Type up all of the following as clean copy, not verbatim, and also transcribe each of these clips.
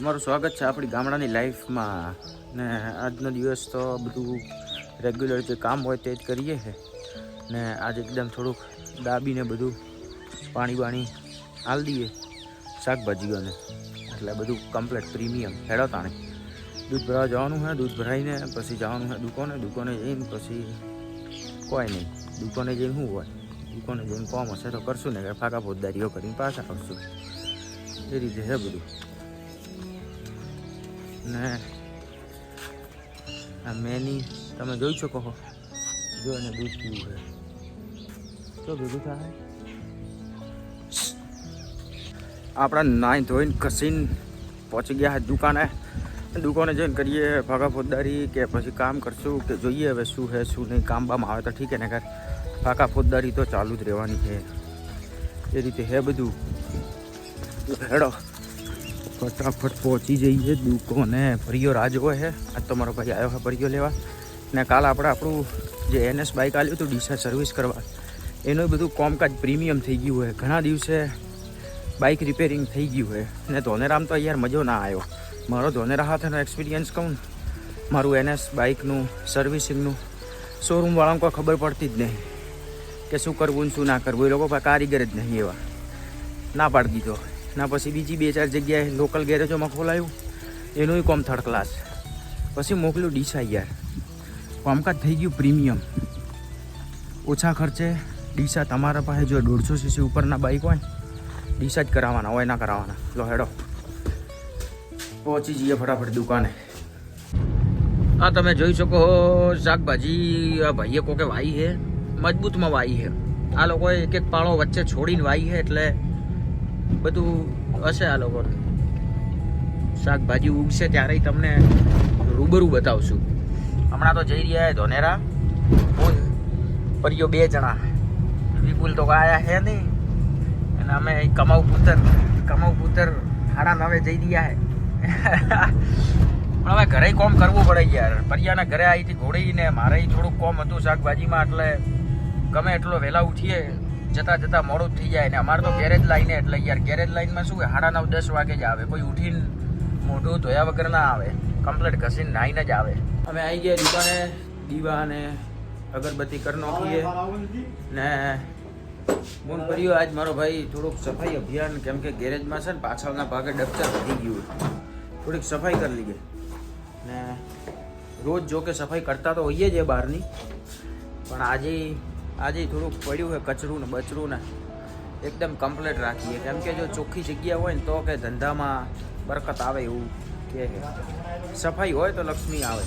તમારું સ્વાગત છે આપણી ગામડાની લાઈફમાં ને આજનો દિવસ તો બધું રેગ્યુલર જે કામ હોય તે જ કરીએ છે ને આજ એકદમ થોડુંક દાબીને બધું પાણી હાલ દઈએ શાકભાજીઓને એટલે બધું કમ્પ્લીટ પ્રીમિયમ હેડો તાણે દૂધ ભરાવા જવાનું છે. દૂધ ભરાઈને પછી જવાનું છે દુકાને જઈને પછી કોઈ નહીં દુકાને જઈને શું હોય દુકાને જઈને કોમ હશે તો કરશું ને કે ફાકા પોતદારીઓ કરીને પાછા કરશું એ રીતે છે બધું. ને આ મેની તમે જોઈ શકો છો જો એને દૂધ પીવું છે તો ભેગું થાય આપણા નાઈ ધોઈને કસીને પહોંચી ગયા દુકાને જઈને કરીએ ભાગા ફોજદારી કે પછી કામ કરશું કે જોઈએ હવે શું છે શું નહીં કામ બામ આવે તો ઠીક છે ને કાર ભાગા ફોજદારી તો ચાલુ જ રહેવાની છે એ રીતે હે બધું. હેડો ફટાફટ પહોંચી જઈએ દુકાને. ભરિયો રાહ જોવે છે. આજ તો મારો ભાઈ આવ્યો છે ભરિયો લેવા ને કાલ આપણું જે NS બાઇક આવ્યું હતું ડીસા સર્વિસ કરવા એનું બધું કોમકાજ પ્રીમિયમ થઈ ગયું હોય. ઘણા દિવસે બાઇક રિપેરિંગ થઈ ગયું હોય ને ધોનેરામ તો યાર મજો ના આવ્યો. મારો ધોનેરા હાથનો એક્સપિરિયન્સ કહું મારું NS બાઇકનું સર્વિસિંગનું શોરૂમવાળાને કોઈ ખબર પડતી જ નહીં કે શું કરવું ને શું ના કરવું. એ લોકો કારીગર જ નહીં એવા ના પાડી દીધો ના પછી બીજી 2-4 જગ્યાએ લોકલ ગેરેજોમાં ખોલાયું એનું કોમ થર્ડ ક્લાસ પછી મોકલ્યું ડીસા. યાર કામકાજ થઈ ગયું પ્રીમિયમ ઓછા ખર્ચે ડીસા. તમારા પાસે જો 150cc ઉપરના બાઇક હોય ડીસા જ કરાવવાના હોય ના કરાવવાના. લો હેડો પહોંચી જઈએ ફટાફટ દુકાને. હા તમે જોઈ શકો શાકભાજી આ ભાઈએ કોકે વાઈ છે મજબૂતમાં વાઈ છે. આ લોકોએ એક પાળો વચ્ચે છોડીને વાઈ છે એટલે બધું હશે. આ લોકો શાકભાજી ઉગશે ત્યારે તમને રૂબરૂ બતાવશું. હમણાં તો જઈ રહ્યા ધોનેરા હું પરિયો 2 જણા. વિપુલ તો આયા છે નહીં અને અમે કમાઉ પુત્ર 9:30 જઈ રહ્યા છે. પણ હવે ઘરે કોમ કરવું પડે યાર. પરિયાના ઘરે આવી ઘોડીને મારે થોડુંક કોમ હતું શાકભાજીમાં એટલે ગમે એટલો વહેલા ઉઠીએ જતા મોડું જ થઈ જાય ને. અમારે તો ગેરેજ લાઈને એટલે યાર ગેરેજ લાઈનમાં શું કે 9:30-10 વાગે જ આવે. કોઈ ઉઠીને મોઢું ધોયા વગર ના આવે. કમ્પ્લીટ ઘસીને નાહીને જ આવે. અમે આવી ગયા દુકાને. દીવા અને અગરબત્તી કરી નાખીએ ને મૂન કર્યો. આજ મારો ભાઈ થોડુંક સફાઈ અભિયાન કેમ કે ગેરેજમાં છે ને પાછળના ભાગે ડબચર વધી ગયું થોડીક સફાઈ કરી લઈએ ને રોજ જો કે સફાઈ કરતા તો હોઈએ જ બહારની પણ આજે થોડુંક પડ્યું છે કચરું ને બચરું ને એકદમ કમ્પ્લીટ રાખીએ. કેમ કે જો ચોખ્ખી જગ્યા હોય ને તો કે ધંધામાં બરકત આવે એવું કે સફાઈ હોય તો લક્ષ્મી આવે.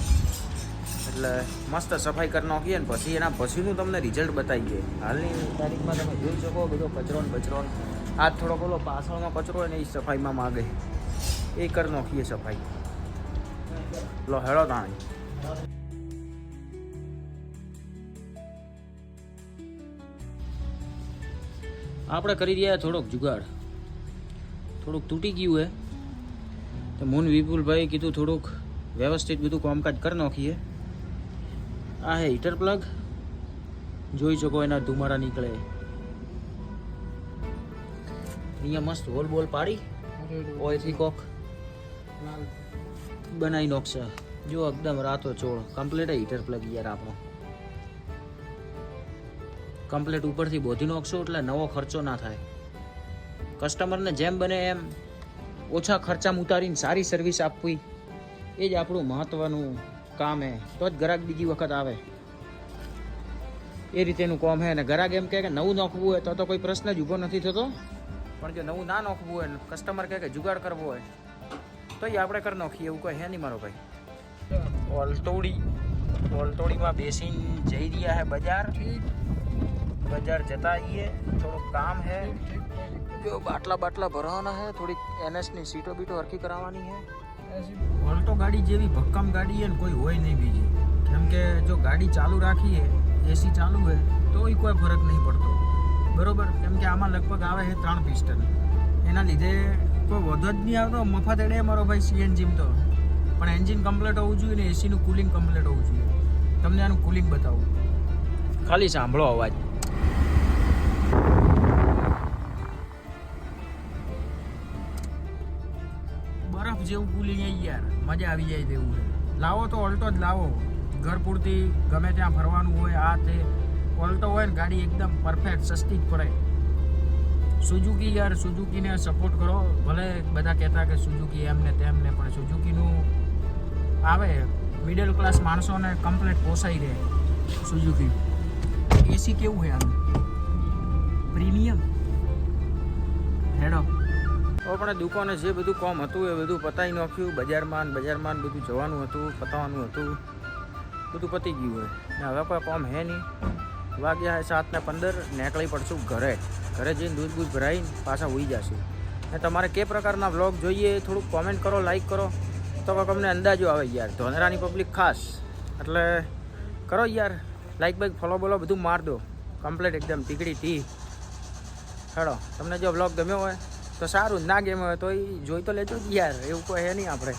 એટલે મસ્ત સફાઈ કરી નાખીએ ને પછી એના પછીનું તમને રિઝલ્ટ બતાવીએ. હાલની તારીખમાં તમે જોઈ શકો બધો કચરો ને બચરો આજ થોડોક ઓલો પાછળમાં કચરો હોય ને એ સફાઈમાં માગે એ કરી નાખીએ સફાઈ. લો હેડો તાણી આપણે કરી રહ્યા થોડોક જુગાડ. થોડુંક તૂટી ગયું હે તો મૂન વિપુલભાઈ કીધું થોડુંક વ્યવસ્થિત બધું કામકાજ કરી નાખીએ. આ હે હીટર પ્લગ જોઈ શકો એના ધુમાડા નીકળે. અહીંયા મસ્ત હોલ બોલ પાડી ઓયથી કોક બનાવી નાખશે. જો એકદમ રાતો ચોળ કમ્પ્લીટ હીટર પ્લગ યાર આપણો કમ્પ્લીટ ઉપરથી બોધી નાખશો એટલે નવો ખર્ચો ના થાય. કસ્ટમરને જેમ બને એમ ઓછા ખર્ચામાં ઉતારીને સારી સર્વિસ આપવી એ જ આપણું મહત્વનું કામ હે. તો જ ગ્રાહક બીજી વખત આવે એ રીતેનું કામ હે. ને ગ્રાહક એમ કહે કે નવું નાખવું હોય તો કોઈ પ્રશ્ન જ ઊભો નથી થતો. પણ જો નવું ના નાખવું હોય ને કસ્ટમર કહે કે જુગાડ કરવો હોય તો એ આપણે કરી નાખીએ એવું કંઈ હે નહીં મારો ભાઈ. ઓલતોડીમાં બેસીને જઈ રહ્યા હે બજાર જતા આવીએ. થોડુંક કામ હે જો બાટલા ભરવાના હે. થોડીક NSની સીટો બીટો હરખી કરાવવાની હે. ઓલ્ટો ગાડી જેવી ભક્કમ ગાડી હે ને કોઈ હોય નહીં બીજી. કેમ કે જો ગાડી ચાલુ રાખીએ AC ચાલુ હોય તો કોઈ ફરક નહીં પડતો બરોબર. કેમ કે આમાં લગભગ આવે છે 3 પિસ્ટન એના લીધે કોઈ વધો જ નહીં આવતો. મફત એડે મારો ભાઈ CNG તો પણ એન્જિન કમ્પ્લીટ હોવું જોઈએ ને એસીનું કુલિંગ કમ્પ્લીટ હોવું જોઈએ. તમને આનું કુલિંગ બતાવું ખાલી સાંભળો અવાજ. જેવું કુલિંગ યાર મજા આવી જાય તેવું છે. લાવો તો ઓલ્ટો જ લાવો, ઘર પૂરતી ગમે ત્યાં ફરવાનું હોય આ તે ઓલ્ટો હોય ને ગાડી એકદમ પરફેક્ટ, સસ્તી જ પડે. સુઝુકી યાર, સુઝુકીને સપોર્ટ કરો. ભલે બધા કહેતા કે સુઝુકી એમને તેમને, પણ સુઝુકીનું આવે મિડલ ક્લાસ માણસોને કમ્પ્લીટ પોસાઈ રહે. સુઝુકી એસી કેવું છે આનું પ્રીમિયમ હેડો. હવે પણ દુકાને જે બધું કામ હતું એ બધું પતાવી નાખ્યું. બજારમાં બધું જવાનું હતું, પતાવવાનું હતું, બધું પતી ગયું હોય ને હવે કોઈ કામ હે નહીં. વાગ્યા 7:15, નીકળી પડશું ઘરે જઈને દૂધ ભરાઈને પાછા હોઈ જશું. ને તમારે કે પ્રકારના વ્લોગ જોઈએ થોડુંક કોમેન્ટ કરો, લાઈક કરો તો કંઈક અમને અંદાજો આવે યાર. ધોનેરાની પબ્લિક ખાસ એટલે કરો યાર, લાઈક બાઈક ફોલો બોલો બધું માર દો કમ્પ્લીટ એકદમ ટીકડી ટી. હેડો, તમને જો વ્લોગ ગમ્યો હોય તો સારું, ના ગમ્યો હોય તો એ જોઈ તો લેજો જ યાર, એવું કોઈ હે નહીં આપણે.